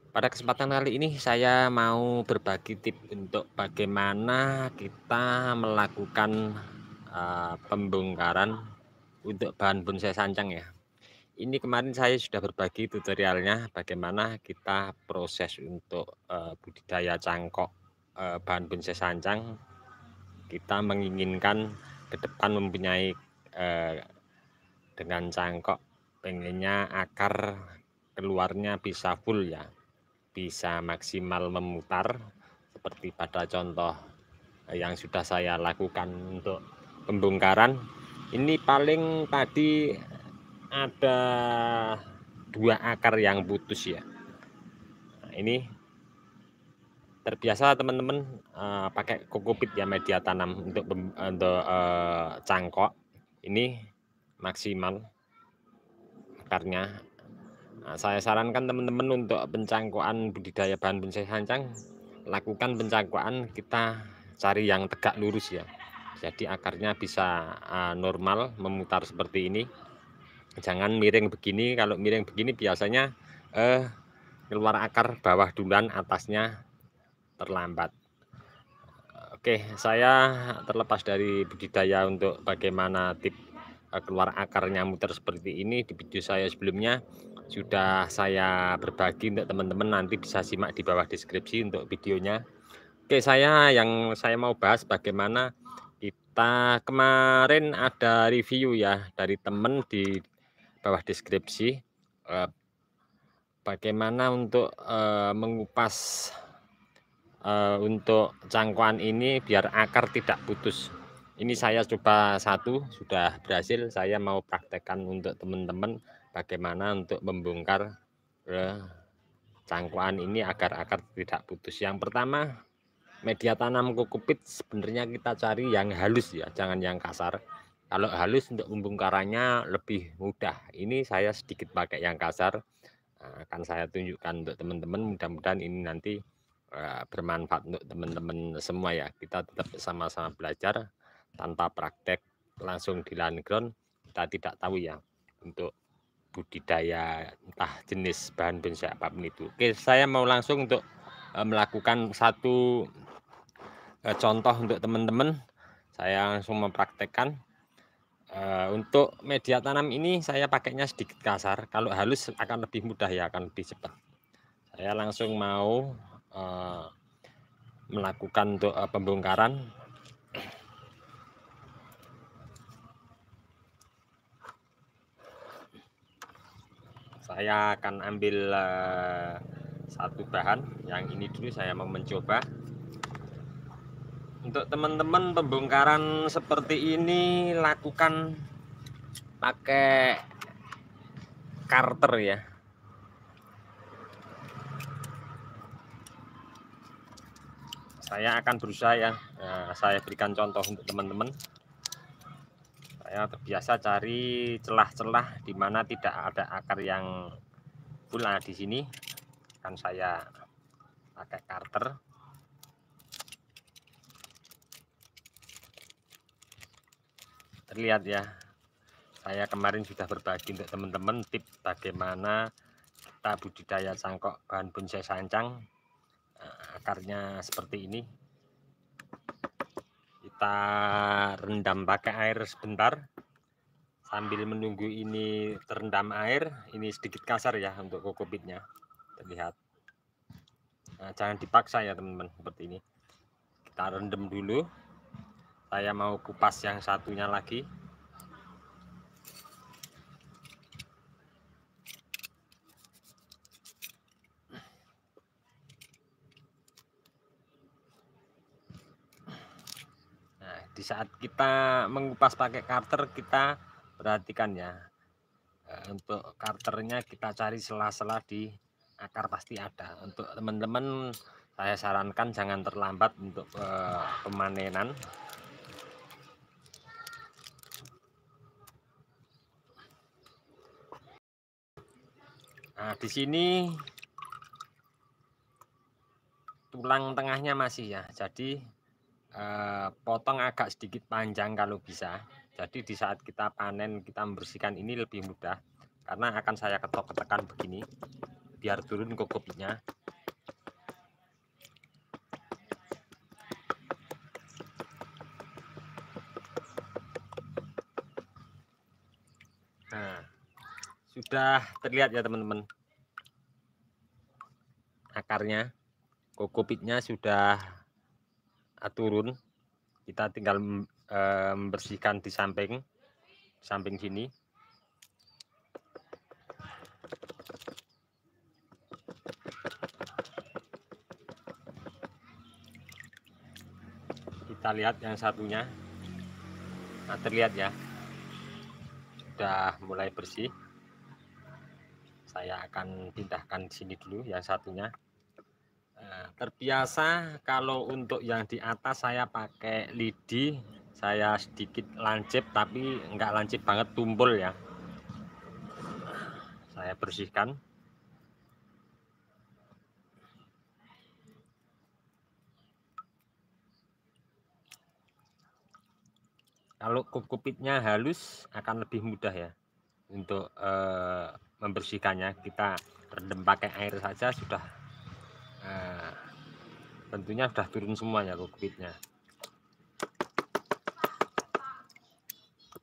Pada kesempatan kali ini saya mau berbagi tips untuk bagaimana kita melakukan, pembongkaran untuk bahan bonsai sancang ya. Ini kemarin saya sudah berbagi tutorialnya bagaimana kita proses untuk, budidaya cangkok, bahan bonsai sancang. Kita menginginkan ke depan mempunyai, eee, dengan cangkok pengennya akar keluarnya bisa full ya. Bisa maksimal memutar seperti pada contoh yang sudah saya lakukan untuk pembongkaran. Ini paling tadi ada 2 akar yang putus ya. Nah, ini terbiasa teman-teman, pakai kokopit ya media tanam untuk, cangkok. Ini maksimal akarnya. Nah, saya sarankan teman-teman untuk pencangkokan budidaya bahan bonsai sancang, lakukan pencangkokan kita cari yang tegak lurus ya. Jadi akarnya bisa, normal memutar seperti ini. Jangan miring begini, kalau miring begini biasanya, keluar akar bawah duluan, atasnya terlambat. Oke, saya terlepas dari budidaya untuk bagaimana tips, keluar akarnya muter seperti ini di video saya sebelumnya sudah saya berbagi untuk teman-teman, nanti bisa simak di bawah deskripsi untuk videonya. Oke, yang saya mau bahas bagaimana kita kemarin ada review ya dari temen di bawah deskripsi, bagaimana untuk, mengupas, untuk cangkokan ini biar akar tidak putus. Ini saya coba satu, sudah berhasil, saya mau praktekkan untuk teman-teman bagaimana untuk membongkar, cangkokan ini agar akar tidak putus. Yang pertama, media tanam kokopit sebenarnya kita cari yang halus ya, jangan yang kasar. Kalau halus untuk pembongkarannya lebih mudah. Ini saya sedikit pakai yang kasar, akan saya tunjukkan untuk teman-teman, mudah-mudahan ini nanti, bermanfaat untuk teman-teman semua ya. Kita tetap sama-sama belajar, tanpa praktek langsung di lahan ground, kita tidak tahu ya untuk budidaya entah jenis bahan bonsai apapun itu. Oke, saya mau langsung untuk, melakukan satu, contoh untuk teman-teman. Saya langsung mempraktekkan, untuk media tanam ini saya pakainya sedikit kasar, kalau halus akan lebih mudah ya, akan lebih cepat. Saya langsung mau, melakukan untuk, pembongkaran. Saya akan ambil, satu bahan, yang ini dulu saya mau mencoba. Untuk teman-teman pembongkaran seperti ini lakukan pakai karter ya. Saya akan berusaha ya, saya berikan contoh untuk teman-teman. Saya terbiasa cari celah-celah di mana tidak ada akar yang full. Nah, di sini akan saya pakai karter. Terlihat ya, saya kemarin sudah berbagi untuk teman-teman tips bagaimana kita budidaya cangkok bahan bonsai sancang. Akarnya seperti ini. Kita rendam pakai air sebentar sambil menunggu ini terendam air. Ini sedikit kasar ya untuk kokopitnya, terlihat. Nah, jangan dipaksa ya teman-teman, seperti ini. Kita rendam dulu. Saya mau kupas yang satunya lagi. Nah, di saat kita mengupas pakai karter, kita perhatikan ya, untuk karternya kita cari sela-sela di akar, pasti ada. Untuk teman-teman saya sarankan jangan terlambat untuk, pemanenan. Nah, di sini tulang tengahnya masih ya, jadi potong agak sedikit panjang kalau bisa. Jadi di saat kita panen, kita membersihkan ini lebih mudah, karena akan saya ketok-ketekan begini. biar turun kokopitnya. Nah, sudah terlihat ya teman-teman, akarnya, kokopitnya sudah turun. Kita tinggal membersihkan di samping sini. Kita lihat yang satunya. Nah, terlihat ya, sudah mulai bersih. Saya akan pindahkan di sini dulu yang satunya. Nah, terbiasa kalau untuk yang di atas saya pakai lidi, saya sedikit lancip, tapi enggak lancip banget, tumpul ya. Saya bersihkan. Kalau kokopitnya halus akan lebih mudah ya untuk membersihkannya. Kita rendam pakai air saja sudah, tentunya sudah turun semuanya kokopitnya.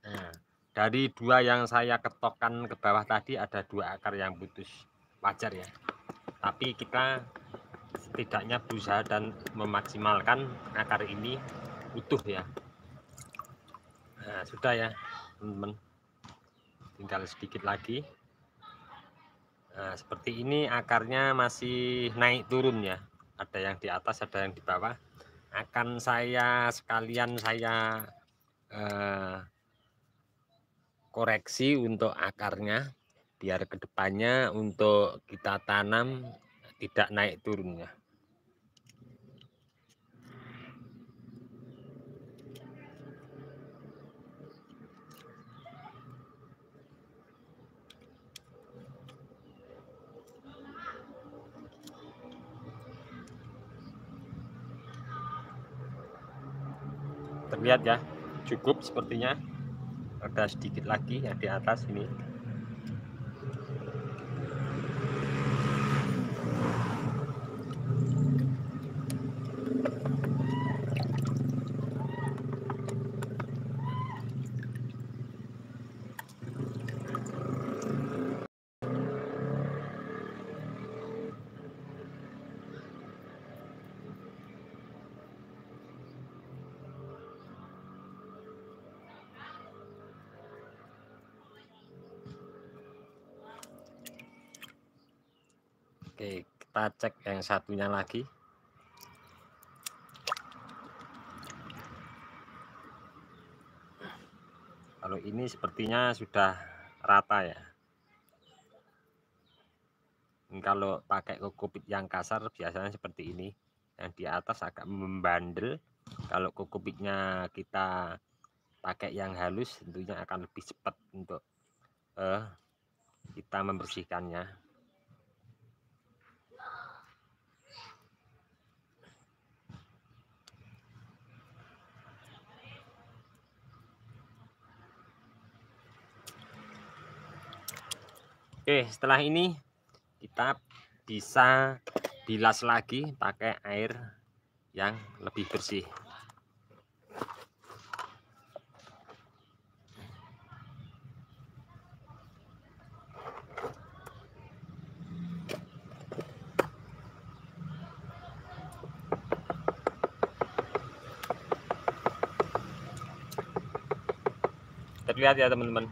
Nah, dari dua yang saya ketokkan ke bawah tadi ada 2 akar yang putus, wajar ya. Tapi kita setidaknya berusaha dan memaksimalkan akar ini utuh ya. Nah, sudah ya teman-teman, tinggal sedikit lagi. Nah, seperti ini akarnya masih naik turun ya, ada yang di atas ada yang di bawah. Akan saya sekalian koreksi untuk akarnya biar kedepannya untuk kita tanam tidak naik turun ya. Terlihat ya, cukup sepertinya. Ada sedikit lagi yang di atas ini. Oke, kita cek yang satunya lagi. Kalau ini sepertinya sudah rata ya. Kalau pakai kokopit yang kasar biasanya seperti ini. Yang di atas agak membandel. Kalau kokopitnya kita pakai yang halus tentunya akan lebih cepat untuk kita membersihkannya. Oke, setelah ini kita bisa bilas lagi pakai air yang lebih bersih. Terlihat ya teman-teman,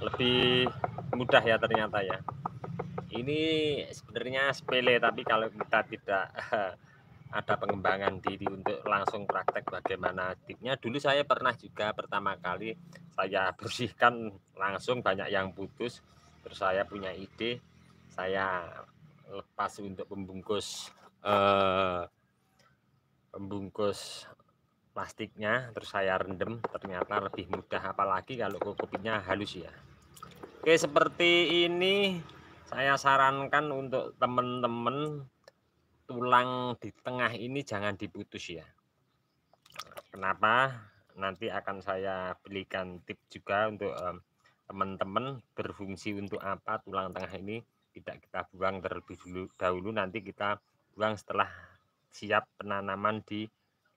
lebih mudah ya ternyata ya. Ini sebenarnya sepele, tapi kalau kita tidak ada pengembangan diri untuk langsung praktek bagaimana tipnya. Dulu saya pernah juga pertama kali saya bersihkan langsung banyak yang putus. Terus saya punya ide, saya lepas untuk pembungkus plastiknya, terus saya rendam, ternyata lebih mudah, apalagi kalau kokopitnya halus ya. Oke, seperti ini saya sarankan untuk teman-teman, tulang di tengah ini jangan diputus ya. Kenapa? Nanti akan saya berikan tips juga untuk teman-teman berfungsi untuk apa tulang tengah ini, tidak kita buang terlebih dahulu, nanti kita buang setelah siap penanaman di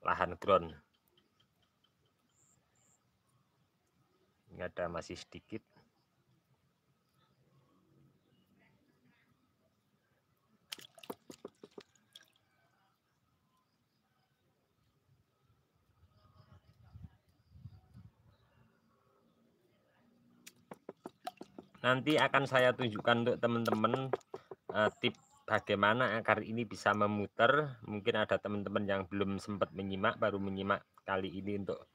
lahan ground. Ini ada masih sedikit. Nanti akan saya tunjukkan untuk teman-teman tips bagaimana akar ini bisa memutar. Mungkin ada teman-teman yang belum sempat menyimak, baru menyimak kali ini untuk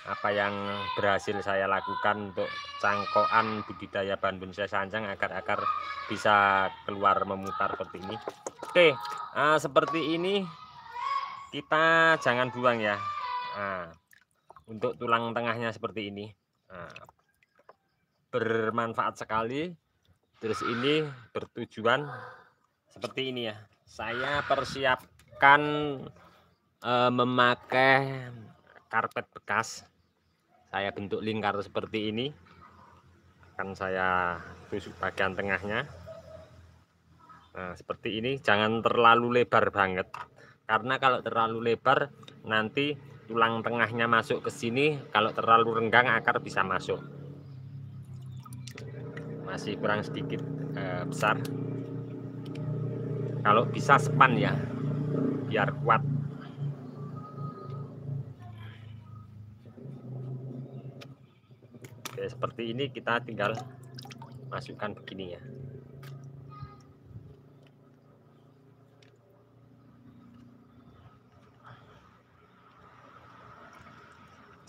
apa yang berhasil saya lakukan untuk cangkokan budidaya bahan bonsai sancang agar akar bisa keluar memutar seperti ini. Oke, seperti ini kita jangan buang ya. Untuk tulang tengahnya seperti ini. Bermanfaat sekali. Terus ini bertujuan seperti ini ya. Saya persiapkan memakai karpet bekas. Saya bentuk lingkar seperti ini. Akan saya tusuk bagian tengahnya. Nah, seperti ini. Jangan terlalu lebar banget. Karena kalau terlalu lebar nanti tulang tengahnya masuk ke sini. Kalau terlalu renggang akar bisa masuk. Masih kurang sedikit besar. Kalau bisa span ya, biar kuat. Oke, seperti ini kita tinggal masukkan begini ya.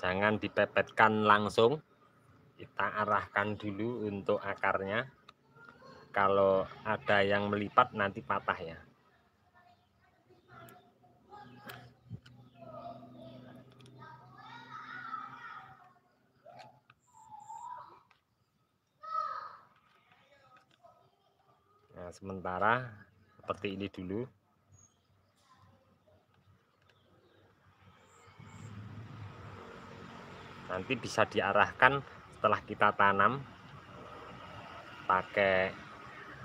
Jangan dipepetkan langsung, kita arahkan dulu untuk akarnya. Kalau ada yang melipat nanti patah ya. Nah, sementara seperti ini dulu. Nanti bisa diarahkan setelah kita tanam pakai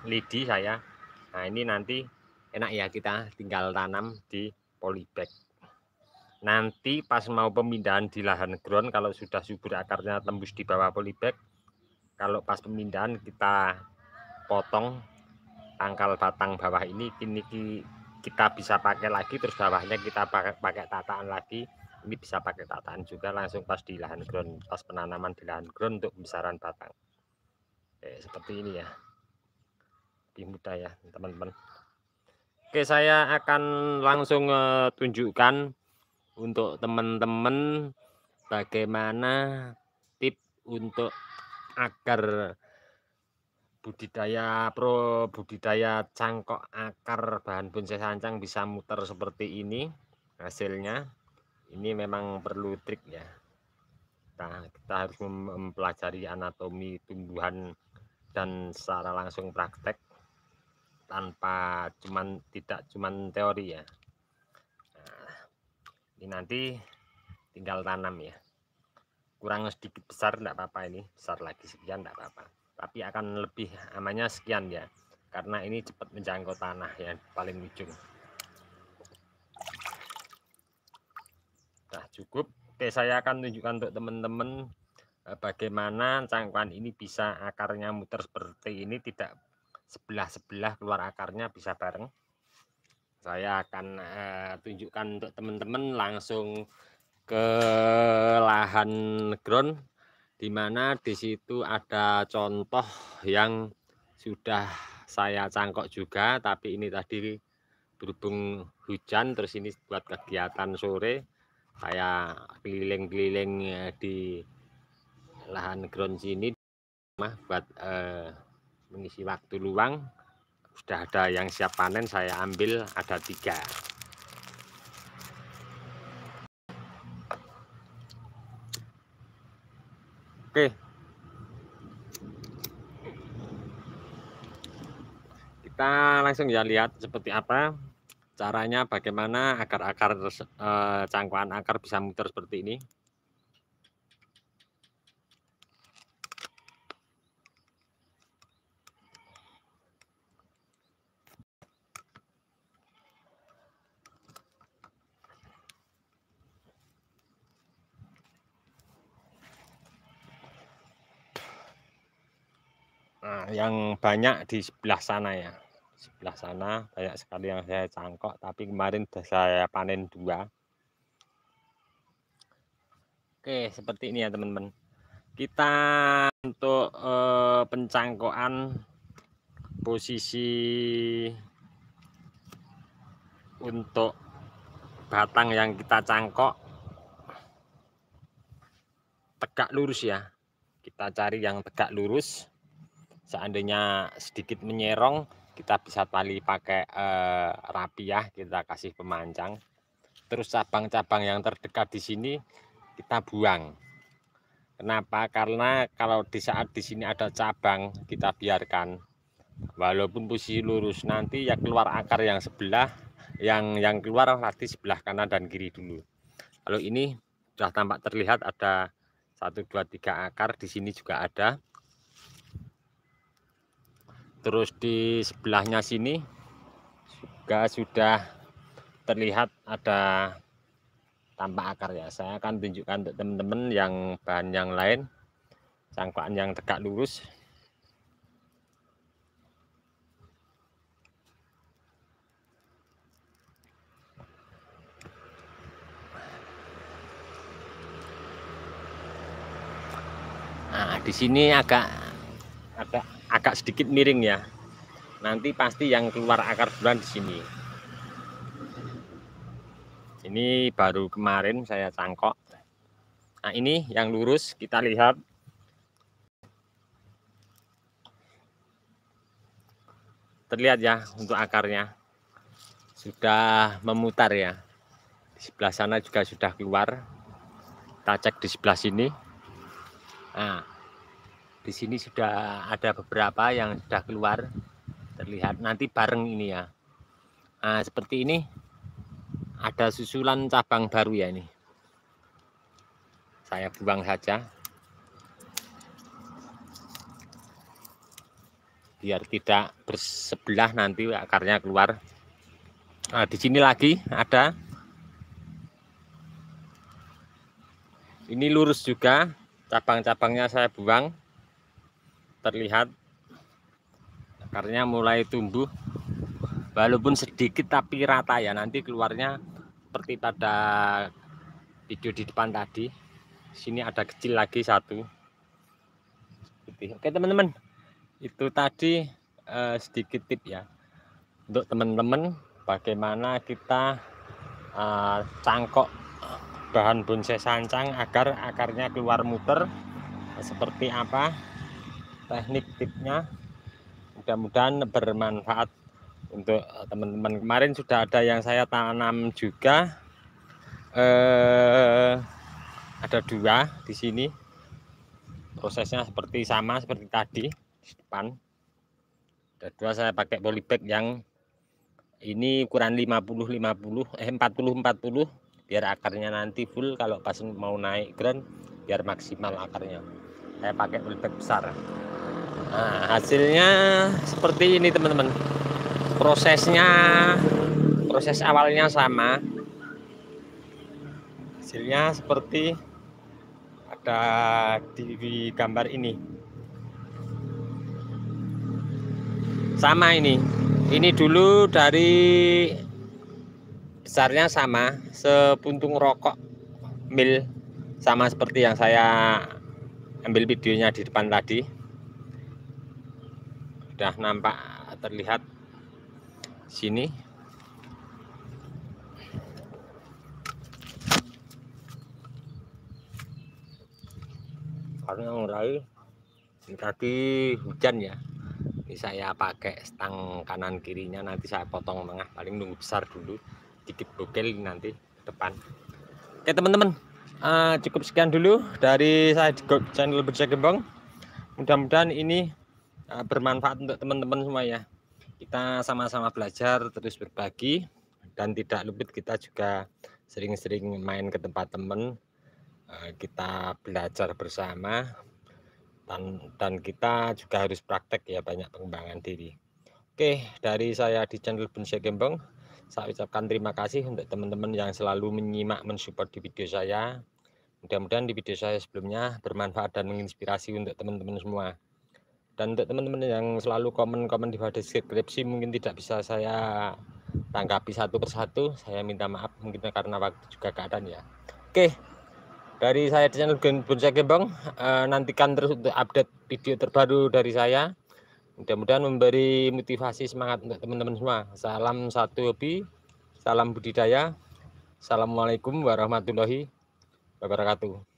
lidi saya. Nah, ini nanti enak ya, kita tinggal tanam di polybag. Nanti pas mau pemindahan di lahan ground, kalau sudah subur akarnya tembus di bawah polybag, kalau pas pemindahan kita potong tangkal batang bawah ini kita bisa pakai lagi, terus bawahnya kita pakai tataan lagi. Ini bisa pakai tataan juga langsung pas di lahan ground, pas penanaman di lahan ground untuk pembesaran batang. Seperti ini ya, lebih mudah ya teman-teman. Oke, saya akan langsung tunjukkan untuk teman-teman bagaimana tips untuk agar budidaya cangkok akar bahan bonsai sancang bisa muter seperti ini hasilnya. Ini memang perlu trik ya. Kita harus mempelajari anatomi tumbuhan dan secara langsung praktek, tanpa tidak cuman teori ya. Nah, ini nanti tinggal tanam ya. Kurang sedikit besar enggak apa-apa, ini besar lagi sekian enggak apa-apa. Tapi akan lebih amannya sekian ya. Karena ini cepat menjangkau tanah yang paling ujung. Nah, cukup. Oke, saya akan tunjukkan untuk teman-teman bagaimana cangkuan ini bisa akarnya muter seperti ini, tidak sebelah-sebelah keluar akarnya, bisa bareng. Saya akan tunjukkan untuk teman-teman langsung ke lahan ground, di mana di situ ada contoh yang sudah saya cangkok juga, tapi ini tadi berhubung hujan, terus ini buat kegiatan sore, saya keliling-keliling di lahan ground sini buat mengisi waktu luang. Sudah ada yang siap panen, saya ambil ada 3. Oke, kita langsung ya lihat seperti apa caranya, bagaimana agar cangkuan akar bisa muter seperti ini. Nah, yang banyak di sebelah sana ya. Sebelah sana banyak sekali yang saya cangkok, tapi kemarin sudah saya panen 2. Oke, seperti ini ya teman-teman. Kita untuk pencangkokan posisi untuk batang yang kita cangkok tegak lurus ya. Kita cari yang tegak lurus. Seandainya sedikit menyerong, kita bisa tali pakai rapiah, kita kasih pemancang. Terus cabang-cabang yang terdekat di sini kita buang. Kenapa? Karena kalau di saat di sini ada cabang, kita biarkan. Walaupun posisi lurus, nanti ya keluar akar yang sebelah, yang keluar nanti sebelah kanan dan kiri dulu. Kalau ini sudah tampak terlihat ada 1, 2, 3 akar, di sini juga ada. Terus di sebelahnya sini juga sudah terlihat ada tampak akar ya. Saya akan tunjukkan untuk teman-teman yang bahan yang lain, cangkokan yang tegak lurus. Nah, di sini agak sedikit miring ya. Nanti pasti yang keluar akar duluan di sini. Ini baru kemarin saya cangkok. Nah, ini yang lurus, kita lihat. Terlihat ya untuk akarnya. Sudah memutar ya. Di sebelah sana juga sudah keluar. Kita cek di sebelah sini. Nah, di sini sudah ada beberapa yang sudah keluar. Terlihat nanti bareng ini ya. Nah, seperti ini. Ada susulan cabang baru ya ini. Saya buang saja. Biar tidak bersebelah nanti akarnya keluar. Nah, di sini lagi ada. Ini lurus juga. Cabang-cabangnya saya buang. Terlihat akarnya mulai tumbuh. Walaupun sedikit tapi rata ya. Nanti keluarnya seperti pada video di depan tadi. Sini ada kecil lagi 1. Oke teman-teman, itu tadi sedikit tip ya untuk teman-teman bagaimana kita cangkok bahan bonsai sancang agar akarnya keluar muter. Seperti apa teknik tipnya, mudah-mudahan bermanfaat untuk teman-teman. Kemarin sudah ada yang saya tanam juga, ada 2 di sini. Prosesnya seperti sama seperti tadi di depan. Ada 2, saya pakai polybag yang ini ukuran 40-40 biar akarnya nanti full. Kalau pas mau naik ground biar maksimal akarnya, saya pakai polybag besar. Nah, hasilnya seperti ini teman-teman. Proses awalnya sama, hasilnya seperti ada di gambar ini. Sama ini dulu dari besarnya sama, sepuntung rokok mil, sama seperti yang saya ambil videonya di depan tadi. Sudah nampak terlihat sini. Karena ngurai ini tadi hujan ya. Ini saya pakai stang kanan kirinya, nanti saya potong tengah, paling nunggu besar dulu, dikit bogel nanti depan. Oke teman-teman, cukup sekian dulu dari saya di channel Bonsai Gembong. Mudah-mudahan ini bermanfaat untuk teman-teman semua ya. Kita sama-sama belajar, terus berbagi, dan tidak luput kita juga sering-sering main ke tempat teman. Kita belajar bersama, dan kita juga harus praktek ya, banyak pengembangan diri. Oke, dari saya di channel Bonsai Gembong, saya ucapkan terima kasih untuk teman-teman yang selalu menyimak, mensupport di video saya. Mudah-mudahan di video saya sebelumnya bermanfaat dan menginspirasi untuk teman-teman semua. Dan untuk teman-teman yang selalu komen-komen di bawah deskripsi mungkin tidak bisa saya tanggapi satu persatu, saya minta maaf mungkin karena waktu juga keadaan ya. Oke, dari saya di channel Bonsai Gembong, nantikan terus untuk update video terbaru dari saya. Mudah-mudahan memberi motivasi semangat untuk teman-teman semua. Salam satu hobi, salam budidaya. Assalamualaikum warahmatullahi wabarakatuh.